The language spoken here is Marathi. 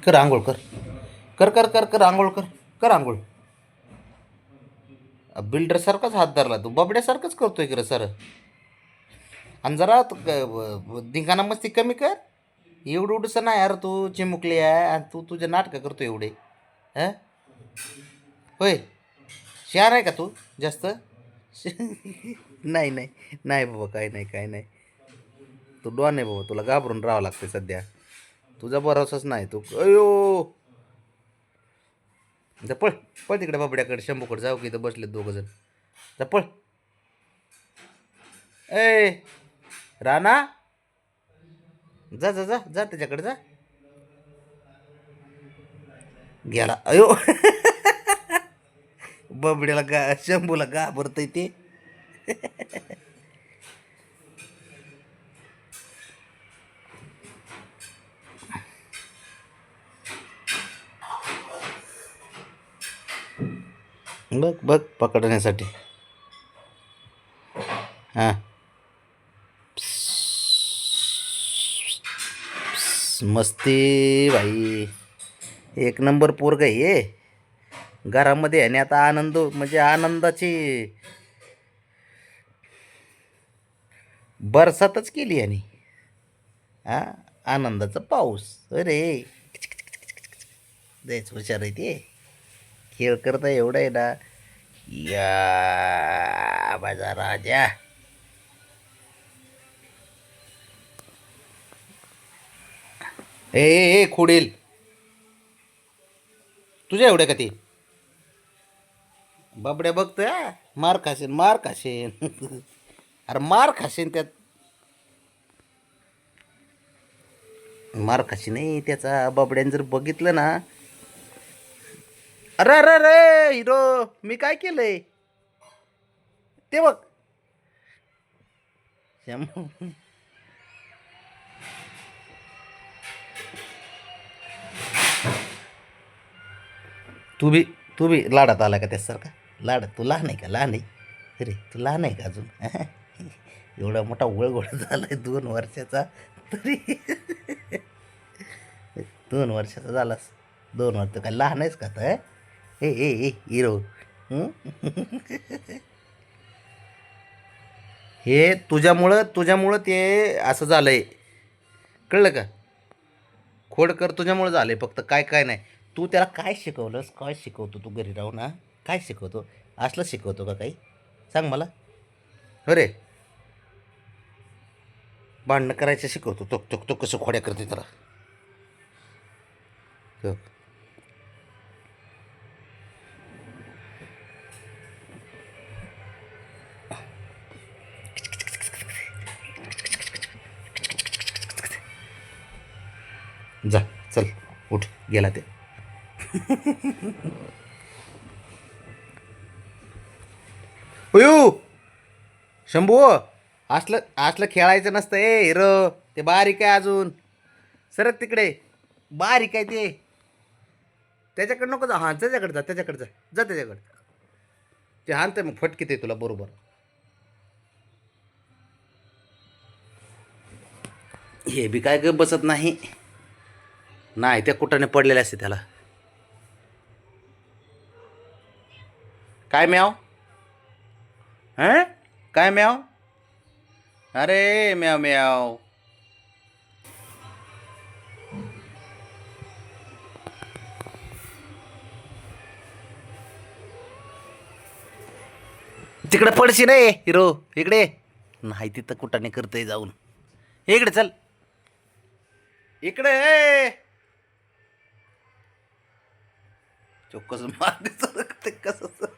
कर आंघोळ कर. कर कर कर कर आंघोळ कर. कर आंघोळ. बिल्डर सारखाच हात धरला तू, बबड्यासारखंच करतोय की रे सर. आणि जरा धिंगाणा मस्ती कमी कर. एवढं एवढंसं नाही यार, तू चिमुकली आहे आणि तू तुझे नाटकं करतो एवढे. हां होय. शहार आहे का तू जास्त? नाही नाही नाही बाबा, काय नाही काय नाही. तू डॉन आहे बाबा, तुला घाबरून राहावं लागते सध्या. तुझा भरोसाच नाही. तू अयो जा पळ. पळ तिकडे बाबड्याकडे, शंभूकडे जाऊ की इथं बसले दोघं जण. जा पळ. ए राणा, जा जा जा जा त्याच्याकडे जा. गेला अयो. बबड्याला शंभूला घाबरतय ते. बघ बघ पकडण्यासाठी. हां मस्ती भाई. एक नंबर पोरग ये घरामध्ये. आणि आता आनंद म्हणजे आनंदाची बरसातच केली. आणि हा आनंदाचा पाऊस. अरे लयच हुशार आहे ते. खेळ करता एवढा आहे ना. या माझा राजा. ए खोडेल. तुझ्या एवढ्या का ते बाबड्या बघतोय हा? मार खाशीन मार खाशीन. अरे मार खाशीन त्यात. मार खाशी नाही त्याचा. बाबड्याने जर बघितलं ना. अरे अरे अरे हिरो, मी काय केलंय ते बघ. श्याम- तू बी तू बी लाडात आला का त्यासारखा. लाडात तू लहान आहे का? लहान आहे. अरे तू लहान आहे का अजून? एवढा मोठा वळगोळा झालाय 2 वर्षाचा तरी. 2 वर्षाचा झालास. 2 वर्ष काय लहान आहेस का आता? ए ए ए हिरो. हं? हे तुझ्यामुळं ते असं झालंय. कळलं का? खोडकर तुझ्यामुळे झालंय फक्त. काय काय नाही. तू त्याला काय शिकवलंस? काय शिकवतो तू घरी राहून? हा काय शिकवतो? असलं शिकवतो का काही? सांग मला. अरे भांडणं करायचं शिकवतो. तो तो तो कसं खोड्या करते त्याला. हो. जा चल उठ. गेला ते. अयो शंभू, असलं असलं खेळायचं नसतं ए हिरो. ते बारीक आहे अजून. सरक तिकडे. बारीक आहे ते. त्याच्याकडे नको जा. हां त्याच्याकडे जा. त्याच्याकडे जा. जा त्याच्याकडे. ते हाणतंय मग फटकी ते तुला बरोबर. हे बी काय ग बसत नाही. नाही त्या कुठाने पडलेले असते त्याला. काय म्याव? हं काय म्याव? अरे म्याव म्याव. तिकडे पडशी रे हिरो. इकडे. नाही तिथं कुठाने करतय जाऊन. इकडे चल. इकडे चोक्कस मागे सरकते कसं.